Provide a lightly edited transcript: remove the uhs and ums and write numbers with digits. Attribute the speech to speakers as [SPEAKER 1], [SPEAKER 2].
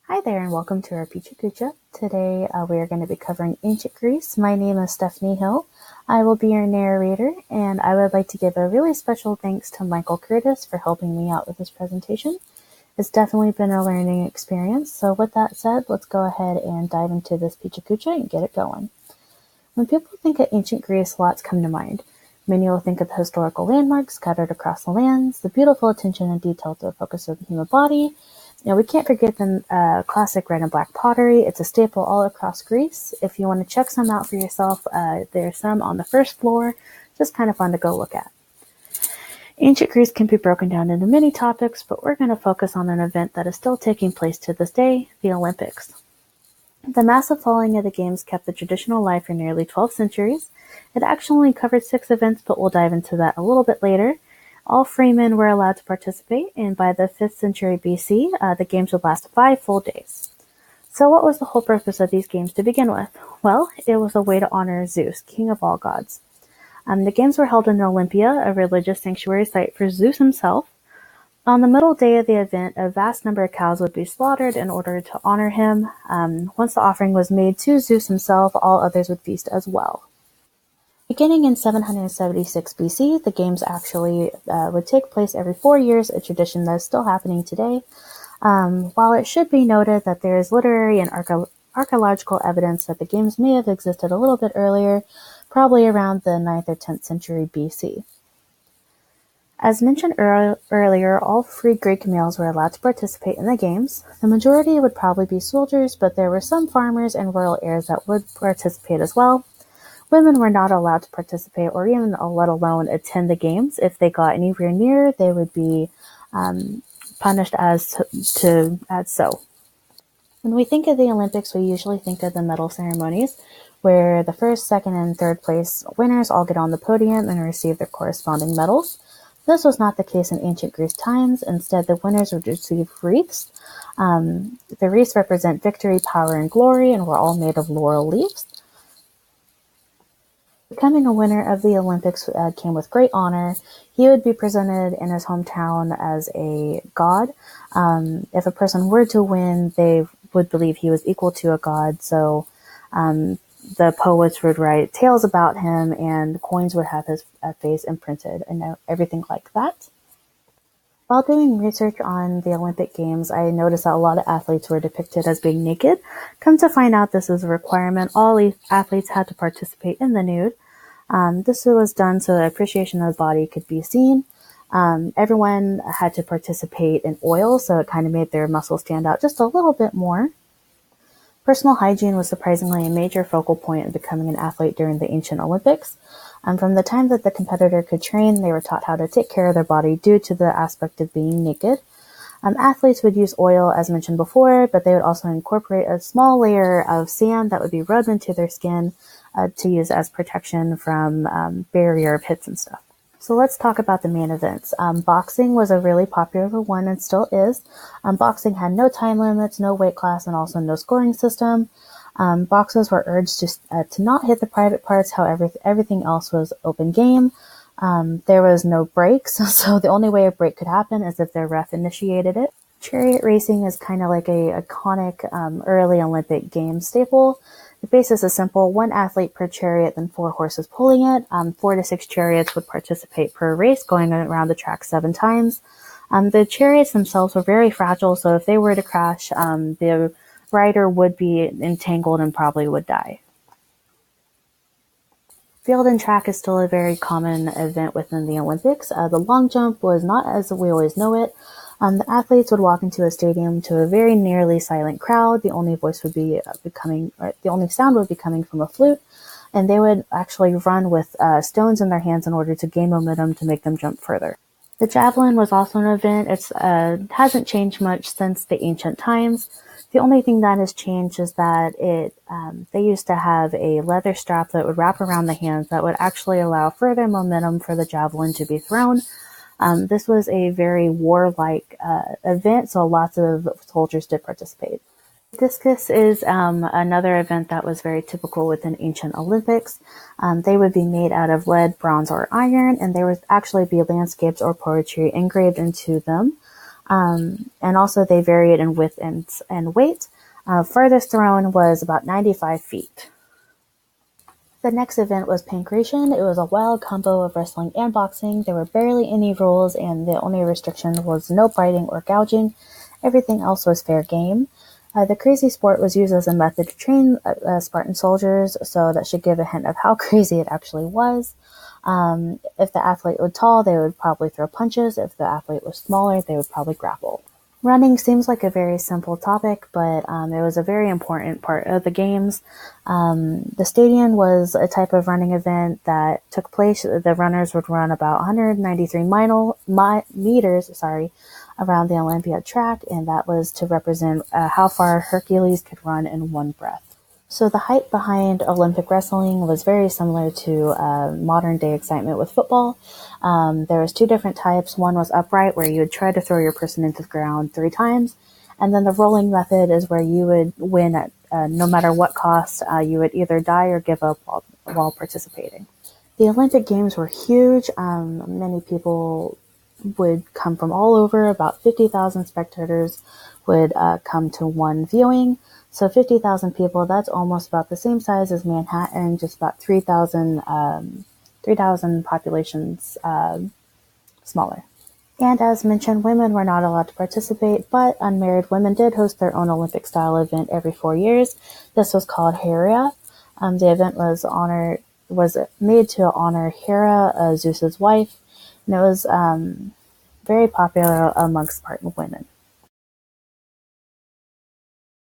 [SPEAKER 1] Hi there and welcome to our peecha kucha. Today we are going to be covering ancient Greece. My name is Stephanie Hill. I will be your narrator, and I would like to give a really special thanks to Michael Curtis for helping me out with this presentation. It's definitely been a learning experience, so with that said, let's go ahead and dive into this peecha kucha and get it going. When people think of ancient Greece, lots come to mind. Many will think of the historical landmarks scattered across the lands, the beautiful attention and detail to the focus of the human body. We can't forget the classic red and black pottery. It's a staple all across Greece. If you want to check some out for yourself, there's some on the first floor. Just kind of fun to go look at. Ancient Greece can be broken down into many topics, but we're going to focus on an event that is still taking place to this day, the Olympics. The massive following of the Games kept the tradition alive for nearly 12 centuries. It actually only covered 6 events, but we'll dive into that a little bit later. All free men were allowed to participate, and by the 5th century BC, the Games would last 5 full days. So what was the whole purpose of these Games to begin with? Well, it was a way to honor Zeus, king of all gods. The Games were held in Olympia, a religious sanctuary site for Zeus himself. On the middle day of the event, a vast number of cows would be slaughtered in order to honor him. Once the offering was made to Zeus himself, all others would feast as well. Beginning in 776 BC, the Games actually would take place every 4 years, a tradition that is still happening today. While it should be noted that there is literary and archaeological evidence that the Games may have existed a little bit earlier, probably around the 9th or 10th century BC. As mentioned earlier, all free Greek males were allowed to participate in the Games. The majority would probably be soldiers, but there were some farmers and royal heirs that would participate as well. Women were not allowed to participate or even let alone attend the Games. If they got anywhere near, they would be punished as so. When we think of the Olympics, we usually think of the medal ceremonies, where the first, second, and third place winners all get on the podium and receive their corresponding medals. This was not the case in ancient Greece times. Instead, the winners would receive wreaths. The wreaths represent victory, power, and glory, and were all made of laurel leaves. Becoming a winner of the Olympics came with great honor. He would be presented in his hometown as a god. If a person were to win, they would believe he was equal to a god, so the poets would write tales about him, and coins would have his face imprinted and everything like that. While doing research on the Olympic Games, I noticed that a lot of athletes were depicted as being naked. Come to find out, this is a requirement. All athletes had to participate in the nude. This was done so the appreciation of the body could be seen. Everyone had to participate in oil, so it kind of made their muscles stand out just a little bit more. Personal hygiene was surprisingly a major focal point in becoming an athlete during the ancient Olympics. From the time that the competitor could train, they were taught how to take care of their body due to the aspect of being naked. Athletes would use oil, as mentioned before, but they would also incorporate a small layer of sand that would be rubbed into their skin to use as protection from barrier pits and stuff. So let's talk about the main events. Boxing was a really popular one and still is. Boxing had no time limits, no weight class, and also no scoring system. Boxers were urged to not hit the private parts, however, everything else was open game. There was no breaks, so the only way a break could happen is if the ref initiated it. Chariot racing is kind of like a iconic early Olympic Games staple. The basis is simple: 1 athlete per chariot, then 4 horses pulling it. 4 to 6 chariots would participate per race, going around the track 7 times. The chariots themselves were very fragile, so if they were to crash, the rider would be entangled and probably would die. Field and track is still a very common event within the Olympics. The long jump was not as we always know it. The athletes would walk into a stadium to a very nearly silent crowd. The only sound would be coming from a flute, and they would actually run with stones in their hands in order to gain momentum to make them jump further. The javelin was also an event. It hasn't changed much since the ancient times. The only thing that has changed is that they used to have a leather strap that would wrap around the hands that would actually allow further momentum for the javelin to be thrown. This was a very warlike event, so lots of soldiers did participate. Discus is another event that was very typical within ancient Olympics. They would be made out of lead, bronze, or iron, and there would actually be landscapes or poetry engraved into them. And also they varied in width and weight. Furthest thrown was about 95 feet. The next event was Pancration. It was a wild combo of wrestling and boxing. There were barely any rules, and the only restriction was no biting or gouging. Everything else was fair game. The crazy sport was used as a method to train Spartan soldiers, so that should give a hint of how crazy it actually was. If the athlete was tall, they would probably throw punches. If the athlete was smaller, they would probably grapple. Running seems like a very simple topic, but it was a very important part of the games. The stadium was a type of running event that took place. The runners would run about 193 meters, around the Olympia track, and that was to represent how far Hercules could run in one breath. So the hype behind Olympic wrestling was very similar to modern day excitement with football. There was two different types. One was upright, where you would try to throw your person into the ground 3 times. And then the rolling method is where you would win at no matter what cost. You would either die or give up while participating. The Olympic Games were huge. Many people would come from all over. About 50,000 spectators would come to one viewing. So 50,000 people, that's almost about the same size as Manhattan, just about 3,000 populations smaller. And as mentioned, women were not allowed to participate, but unmarried women did host their own Olympic-style event every 4 years. This was called Hera. The event was made to honor Hera, Zeus's wife, and it was very popular amongst Spartan women.